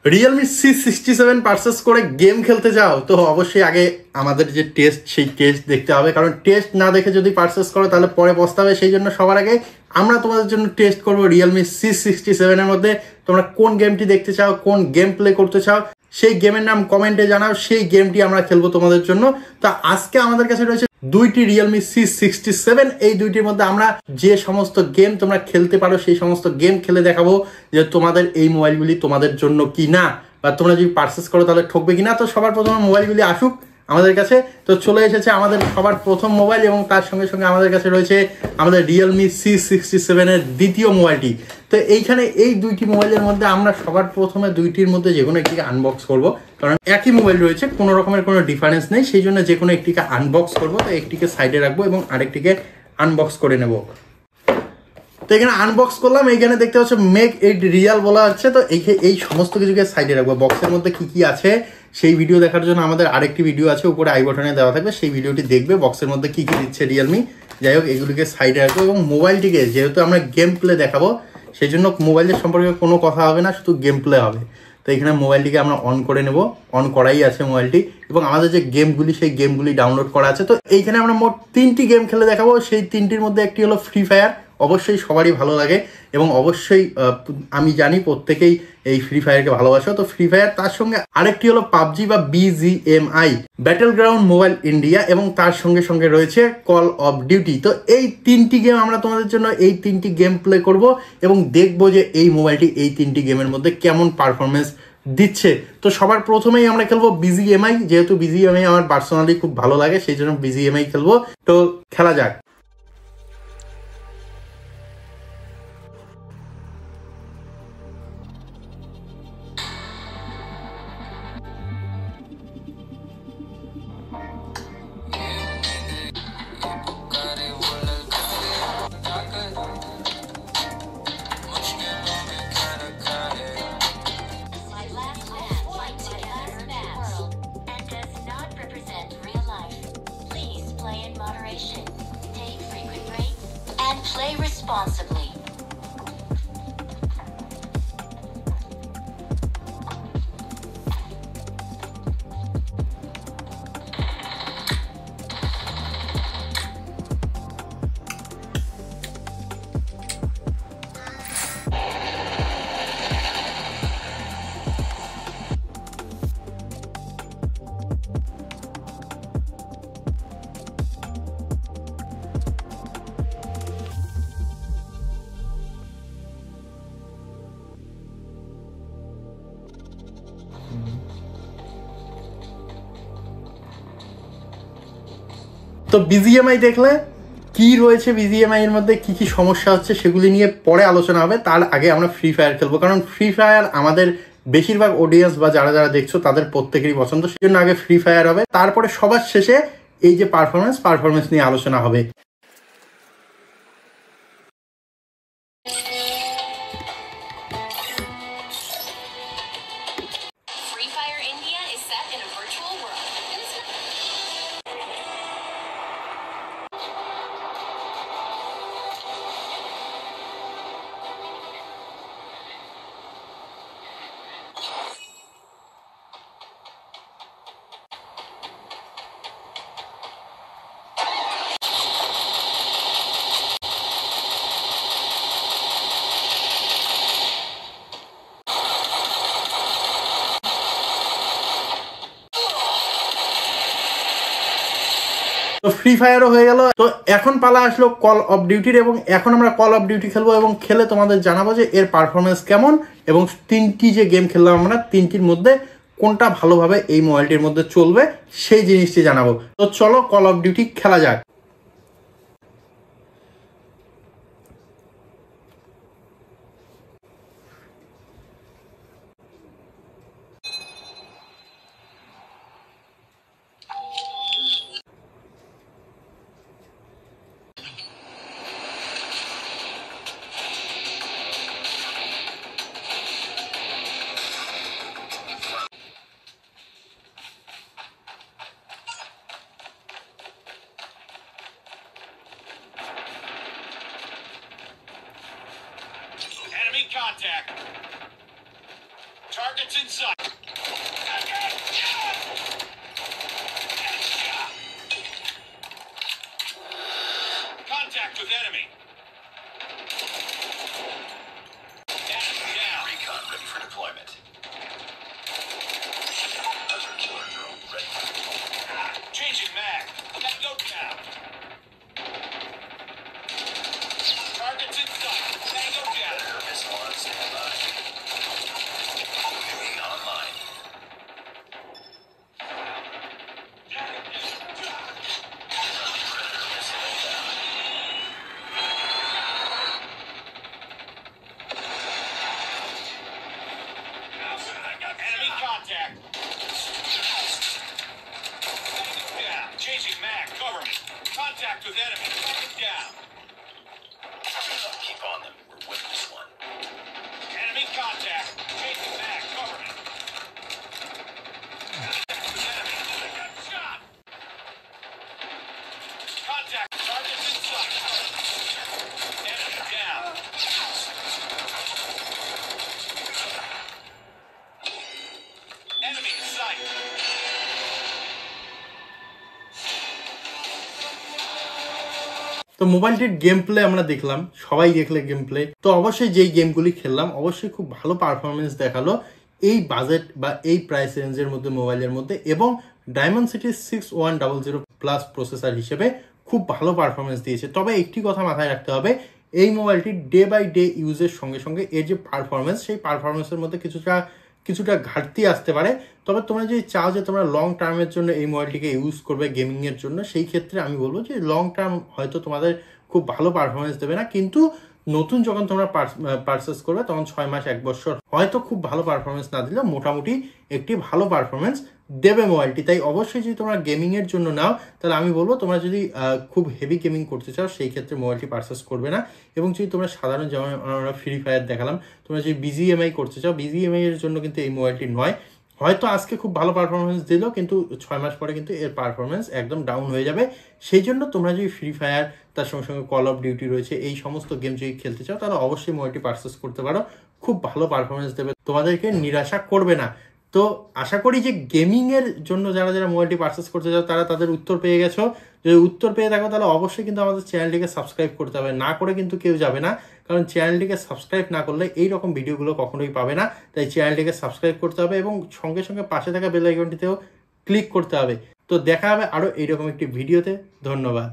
Realme C67 purchase করে game খেলতে যাও তো অবশ্যই আগে আমাদের যে টেস্ট সেই টেস্ট দেখতে হবে, কারণ টেস্ট না দেখে যদি পারচেস করো তাহলে পরে পস্তাবে। সেই জন্য সবার আগে আমরা তোমাদের জন্য টেস্ট করবো রিয়েলমি C67 এর মধ্যে তোমরা কোন গেমটি দেখতে চাও, কোন গেম প্লে করতে চাও, সেই গেমের নাম কমেন্টে জানাও, সেই গেমটি আমরা খেলবো তোমাদের জন্য। তো আজকে আমাদের কাছে রয়েছে দুইটি রিয়েলমি C67, এই দুইটির মধ্যে আমরা যে সমস্ত গেম তোমরা খেলতে পারো সেই সমস্ত গেম খেলে দেখাবো যে তোমাদের এই মোবাইলগুলি তোমাদের জন্য কি না, বা তোমরা যদি পারচেস করো তাহলে ঠকবে কিনা। তো সবার প্রথমে মোবাইলগুলি আসুক আমাদের কাছে। তো চলে এসেছে আমাদের সবার প্রথম মোবাইল, এবং তার সঙ্গে সঙ্গে আমাদের কাছে রয়েছে আমাদের রিয়েলমি C67 এর দ্বিতীয় মোবাইলটি। তো এইখানে এই দুইটি মোবাইলের মধ্যে আমরা সবার প্রথমে দুইটির মধ্যে যে কোনো একটিকে আনবক্স করব, কারণ একই মোবাইল রয়েছে, কোনো রকমের কোনো ডিফারেন্স নেই। সেই জন্য যে কোনো একটিকে আনবক্স করব। তো একটিকে সাইডে রাখবো এবং আরেকটিকে আনবক্স করে নেব। তো এখানে আনবক্স করলাম, এইখানে দেখতে পাচ্ছ মেক ইট রিয়াল বলা হচ্ছে। তো এই সমস্ত কিছুকে সাইডে রাখবো। বক্সের মধ্যে কি কি আছে সেই ভিডিও দেখার জন্য আমাদের আরেকটি ভিডিও আছে, উপরে আই বাটনে দেওয়া থাকবে, সেই ভিডিওটি দেখবে বক্সের মধ্যে কি কি দিচ্ছে রিয়েলমি। যাই হোক, এগুলিকে সাইডে রাখবো এবং মোবাইলটিকে যেহেতু আমরা গেম প্লে দেখাবো সেই জন্য মোবাইলের সম্পর্কে কোনো কথা হবে না, শুধু গেম প্লে হবে। তো এখানে মোবাইলটিকে আমরা অন করে নেব, অন করাই আছে মোবাইলটি, এবং আমাদের যে গেমগুলি সেই গেমগুলি ডাউনলোড করা আছে। তো এইখানে আমরা মোট 3টি গেম খেলে দেখাবো। সেই 3টির মধ্যে একটি হলো ফ্রি ফায়ার, অবশ্যই সবারই ভালো লাগে এবং অবশ্যই আমি জানি প্রত্যেকেই এই ফ্রি ফায়ারকে ভালোবাসো। তো ফ্রি ফায়ার, তার সঙ্গে আরেকটি হলো পাবজি বা BGMI battle ground mobile India, এবং তার সঙ্গে সঙ্গে রয়েছে কল অফ ডিউটি। তো এই 3টি গেম আমরা তোমাদের জন্য এই 3টি গেম প্লে করব এবং দেখবো যে এই মোবাইলটি এই 3টি গেমের মধ্যে কেমন পারফরমেন্স দিচ্ছে। তো সবার প্রথমেই আমরা খেলবো BGMI, যেহেতু BGMI আমার পার্সোনালি খুব ভালো লাগে সেই জন্য BGMI খেলবো। তো খেলা যাক। Play responsibly. তো BGMI দেখলে কি রয়েছে, BGMI এর মধ্যে কি কি সমস্যা হচ্ছে সেগুলি নিয়ে পরে আলোচনা হবে। তার আগে আমরা ফ্রি ফায়ার খেলবো, কারণ ফ্রি ফায়ার আমাদের বেশিরভাগ অডিয়েন্স বা যারা যারা দেখছো তাদের প্রত্যেকেরই পছন্দ। সেই জন্য আগে ফ্রি ফায়ার হবে, তারপরে সবার শেষে এই যে পারফরমেন্স নিয়ে আলোচনা হবে। তো ফ্রি ফায়ারও হয়ে গেল। তো এখন পালা আসলো কল অফ ডিউটির, এবং এখন আমরা কল অফ ডিউটি খেলবো এবং খেলে তোমাদের জানাবো যে এর পারফরমেন্স কেমন, এবং 3টি যে গেম খেললাম আমরা 3টির মধ্যে কোনটা ভালোভাবে এই মোবাইলটির মধ্যে চলবে সেই জিনিসটি জানাবো। তো চলো কল অফ ডিউটি খেলা যাক। Targets in sight. Contact with enemy. Enemy down. Recon ready for deployment. Other killer drone ready. Changing mag. Tango down. Targets in sight. Tango down. Missile on standby. UAV online. Predator missile down. Enemy contact. Tango down. Changing mag. Cover me. Contact with enemy. Target down. Keep on them. We're with this one. Enemy contact. Changing mag. Cover me. Contact with enemy. I got shot. Contact. Targets in sight. Enemy down. Enemy in sight. তো মোবাইলটির game play আমরা দেখলাম, সবাই দেখলে game play. তো অবশ্যই যেই গেমগুলি খেললাম অবশ্যই খুব ভালো পারফরমেন্স দেখালো এই বাজেট বা এই প্রাইস রেঞ্জের মধ্যে, মোবাইলের মধ্যে। এবং ডায়মন্ডসিটি 6100 প্লাস প্রসেসর হিসেবে খুব ভালো পারফরমেন্স দিয়েছে। তবে একটি কথা মাথায় রাখতে হবে, এই মোবাইলটি ডে বাই ডে ইউজের সঙ্গে সঙ্গে এর যে পারফরমেন্স, সেই পারফরমেন্সের মধ্যে কিছুটা ঘাটতি আসতে পারে। তবে তোমরা যদি চাও যে তোমরা লং টার্মের জন্য এই মোবাইলটিকে ইউজ করবে গেমিংয়ের জন্য, সেই ক্ষেত্রে আমি বলবো যে লং টার্ম হয়তো তোমাদের খুব ভালো পারফরমেন্স দেবে না, কিন্তু নতুন যখন তোমরা পারচেস করবে তখন 6 মাস 1 বছর হয়তো খুব ভালো পারফরমেন্স না দিলেও মোটামুটি একটি ভালো পারফরমেন্স দেবে মোবাইলটি। তাই অবশ্যই যদি তোমরা গেমিংয়ের জন্য নাও, তাহলে আমি বলবো তোমরা যদি খুব হেভি গেমিং করতে চাও সেই ক্ষেত্রে মোবাইলটি পারচেস করবে না। এবং যদি তোমরা সাধারণ, যেমন আমরা ফ্রি ফায়ার দেখালাম, তোমরা যদি বিজিএমআই করতে চাও, বিজিএমআই এর জন্য কিন্তু এই মোবাইলটি নয়। হয়তো আজকে খুব ভালো পারফরমেন্স দিল, কিন্তু 6 মাস পরে কিন্তু এর পারফরমেন্স একদম ডাউন হয়ে যাবে। সেই জন্য তোমরা যদি ফ্রি ফায়ার, তার সঙ্গে সঙ্গে কল অফ ডিউটি রয়েছে, এই সমস্ত গেম যদি খেলতে চাও, তাহলে অবশ্যই মোবাইলটি পারচেস করতে পারো। খুব ভালো পারফরমেন্স দেবে, তোমাদেরকে নিরাশা করবে না। তো আশা করি যে গেমিংয়ের জন্য যারা যারা মোবাইলটি পারচেস করতে চাও তারা তাদের উত্তর পেয়ে গেছো। যদি উত্তর পেয়ে থাকো তাহলে অবশ্যই কিন্তু আমাদের চ্যানেলটিকে সাবস্ক্রাইব করতে হবে, না করে কিন্তু কেউ যাবে না। কারণ চ্যানেলটিকে সাবস্ক্রাইব না করলে এইরকম ভিডিওগুলো কখনোই পাবে না। তাই চ্যানেলটিকে সাবস্ক্রাইব করতে হবে এবং সঙ্গে সঙ্গে পাশে থাকা বেল আইকনটিতেও ক্লিক করতে হবে। তো দেখা হবে আরও এইরকম একটি ভিডিওতে। ধন্যবাদ।